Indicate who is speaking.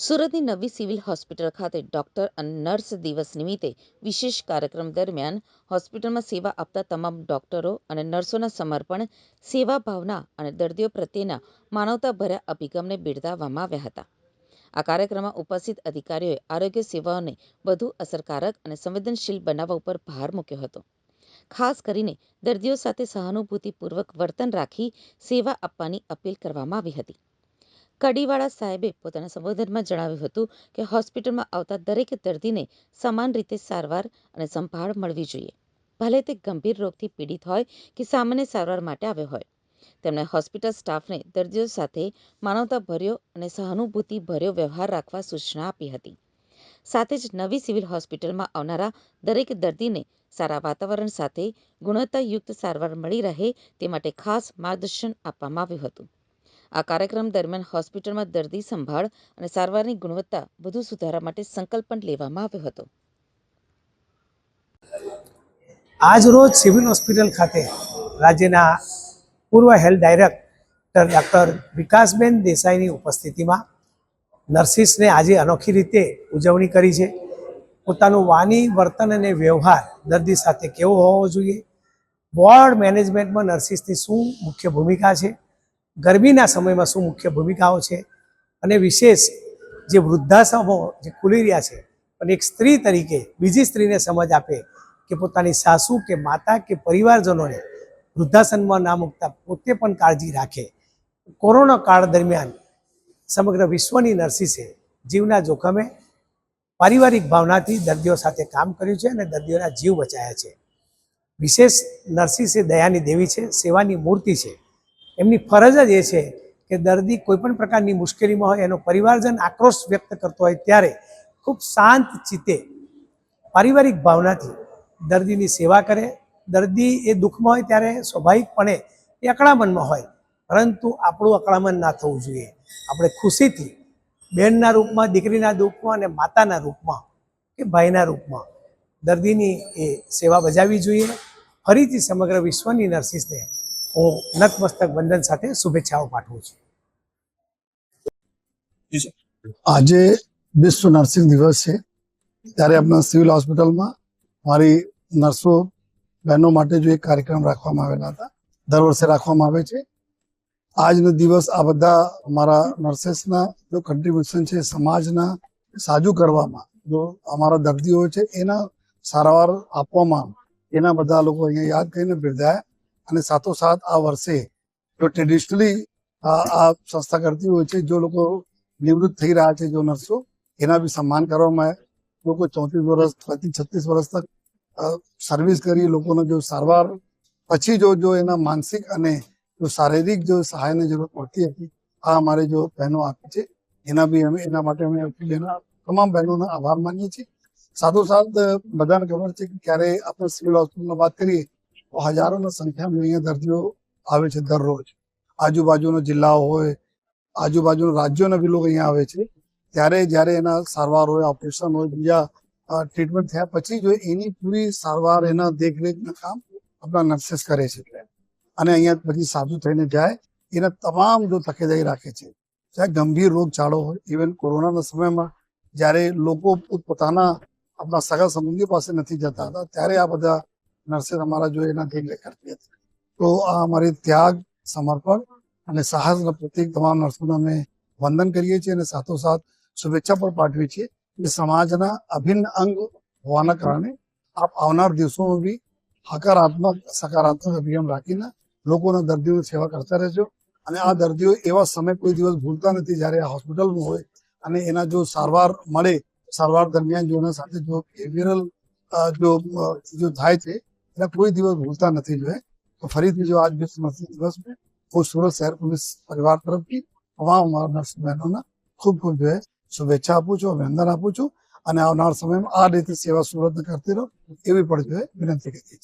Speaker 1: સુરતની નવી civil hospital ખાતે ડોક્ટર અને નર્સ દિવસ નિમિત્તે વિશેષ કાર્યક્રમ દરમિયાન હોસ્પિટલમાં સેવા આપતા તમામ ડોક્ટરો અને નર્સોના સમર્પણ, સેવા ભાવના અને દર્દીઓ પ્રત્યેના માનવતાભર્યા અભિગમને બિરદાવવામાં આવ્યા હતા. આ કાર્યક્રમમાં ઉપસ્થિત અધિકારીઓએ આરોગ્ય સેવાઓને વધુ અસરકારક અને સંવેદનશીલ બનાવવા ઉપર ભાર મૂક્યો હતો. ખાસ કરીને દર્દીઓ સાથે સહાનુભૂતિપૂર્વક વર્તન રાખી સેવા આપવાની અપીલ કરવામાં આવી હતી. કડીવાળા સાહેબે પોતાના સંબોધનમાં જણાવ્યું હતું કે હોસ્પિટલમાં આવતા દરેક દર્દીને સમાન રીતે સારવાર અને સંભાળ મળવી જોઈએ, ભલે તે ગંભીર રોગથી પીડિત હોય કે સામાન્ય સારવાર માટે આવ્યો હોય. તેમણે હોસ્પિટલ સ્ટાફને દર્દીઓ સાથે માનવતાભર્યો અને સહાનુભૂતિભર્યો વ્યવહાર રાખવા સૂચના આપી હતી. સાથે જ નવી સિવિલ હોસ્પિટલમાં આવનારા દરેક દર્દીને સારા વાતાવરણ સાથે ગુણવત્તાયુક્ત સારવાર મળી રહે તે માટે ખાસ માર્ગદર્શન આપવામાં આવ્યું હતું. આ કાર્યક્રમ દરમિયાન હોસ્પિટલમાં દર્દી સંભાળ અને સારવારની ગુણવત્તા વધુ સુધારવા માટે સંકલ્પ પણ લેવામાં આવ્યો હતો.
Speaker 2: આજ રોજ સિવિલ હોસ્પિટલ ખાતે રાજ્યના પૂર્વ હેલ્થ ડાયરેક્ટર ડૉક્ટર વિકાસબેન દેસાઈની ઉપસ્થિતિમાં નર્સિસને આજે અનોખી રીતે ઉજવણી કરી છે. પોતાનું વાણી, વર્તન અને વ્યવહાર દર્દી સાથે કેવો હોવો જોઈએ, વોર્ડ મેનેજમેન્ટમાં નર્સિસની શું મુખ્ય ભૂમિકા છે, ગરમીના સમયમાં શું મુખ્ય ભૂમિકાઓ છે, અને વિશેષ જે વૃદ્ધાશ્રમો જે ખુલી રહ્યા છે પણ એક સ્ત્રી તરીકે બીજી સ્ત્રીને સમજ આપે કે પોતાની સાસુ કે માતા કે પરિવારજનોને વૃદ્ધાશ્રમમાં ના મૂકતા પોતે પણ કાળજી રાખે. કોરોના કાળ દરમિયાન સમગ્ર વિશ્વની નર્સિસે જીવના જોખમે પારિવારિક ભાવનાથી દર્દીઓ સાથે કામ કર્યું છે અને દર્દીઓના જીવ બચાવ્યા છે. વિશેષ નર્સિસ એ દયાની દેવી છે, સેવાની મૂર્તિ છે. એમની ફરજ જ એ છે કે દર્દી કોઈપણ પ્રકારની મુશ્કેલીમાં હોય, એનો પરિવારજન આક્રોશ વ્યક્ત કરતો હોય ત્યારે ખૂબ શાંત ચિત્તે પારિવારિક ભાવનાથી દર્દીની સેવા કરે. દર્દી એ દુઃખમાં હોય ત્યારે સ્વાભાવિકપણે એ અકળામણમાં હોય, પરંતુ આપણું અકળામણ ના થવું જોઈએ. આપણે ખુશીથી બહેનના રૂપમાં, દીકરીના રૂપમાં અને માતાના રૂપમાં કે ભાઈના રૂપમાં દર્દીની એ સેવા બજાવવી જોઈએ. ફરીથી સમગ્ર વિશ્વની નર્સિસને હું નતમસ્તક વંદન સાથે શુભેચ્છાઓ પાઠવું છું.
Speaker 3: આજે વિશ્વ નર્સિંગ દિવસ છે, ત્યારે આપણા સિવિલ હોસ્પિટલમાં મારી નર્સો બહેનો માટે જો એક કાર્યક્રમ રાખવામાં આવેલા હતા. દર વર્ષે રાખવામાં આવે છે. આજનો દિવસ આ બધા અમારા નર્सेसના જો કન્ટ્રીબ્યુશન છે સમાજના સાજુ કરવામાં, જો અમારા દર્દીઓ છે એના સારવાર આપવામાં, એના બધા લોકો અહીંયા યાદ કરીને બિરદાયા. અને સાથોસાથ આ વર્ષે જો ટ્રેડિશનલી આ સંસ્થા કરતી હોય છે, જો લોકો નિવૃત્ત થઈ રહ્યા છે, જો નર્સો, એના બી સન્માન કરવામાં આવે. લોકો 34 વર્ષ 36 વર્ષ તક સર્વિસ કરી, લોકોને જો સારવાર પછી જો એના માનસિક અને જો શારીરિક જો સહાયની જરૂરત પડતી હતી, આ અમારે જો બહેનો આપી છે, એના માટે અમે તમામ બહેનોનો આભાર માનીએ છીએ. સાથોસાથ બધાને ખબર છે કે ક્યારે આપણે સિવિલ હોસ્પિટલમાં વાત કરીએ તો હજારોની સંખ્યામાં અહીંયા દર્દીઓ આવે છે દરરોજ. આજુબાજુના જિલ્લાઓ હોય, આજુબાજુના રાજ્યોના બી લોકો અહીંયા આવે છે. ત્યારે જ્યારે એના સારવાર હોય, ઓપરેશન હોય, બીજા ટ્રીટમેન્ટ થયા પછી જો એની પૂરી સારવાર, એના દેખરેખના કામ આપણા નર્सेस કરે છે. અને અહીંયા પછી સાજુ થઈને જાય, એના તમામ જો તકેદારી રાખે છે. ચાહે ગંભીર રોગચાળો હોય, ઇવન કોરોનાના સમયમાં જ્યારે લોકો પોતાના આપણા સગા સંબંધીઓ પાસે નથી જતા હતા, ત્યારે આ બધા નર્सेस અમારા જો એના દેખરેખ કરતી હતી. તો આ અમારી ત્યાગ, સમર્પણ અને સાહસના પ્રત્યેક તમામ નર્સોને અમે વંદન કરીએ છીએ અને સાથોસાથ શુભેચ્છા પણ પાઠવીએ છીએ કે સમાજના અભિન્ન અંગ હોવાના કારણે આપ આવનાર દિવસોમાં બી હકારાત્મક, સકારાત્મક અભિગમ રાખીને લોકોના દર્દીઓની સેવા કરતા રહેજો. અને આ દર્દીઓ એવા સમય કોઈ દિવસ ભૂલતા નથી જ્યારે આ હોસ્પિટલમાં હોય અને એના જો સારવાર મળે, સારવાર દરમિયાન જો એના સાથે જો બિહેવિયરલ જો થાય છે, એના કોઈ દિવસ ભૂલતા નથી જોઈએ. તો ફરીથી જો આજ વિશ્વ નર્સિંગ દિવસ में હું સુરત શહેર પોલીસ પરિવાર તરફથી તમામ અમારા નર્સ બહેનોના ખૂબ ખૂબ જો શુભેચ્છા આપું છું, અભિનંદન આપું છું. અને આવનાર સમયમાં આ રીતે સેવા સુરત કરતી રહો એવી પણ જો વિનંતી કરી છે.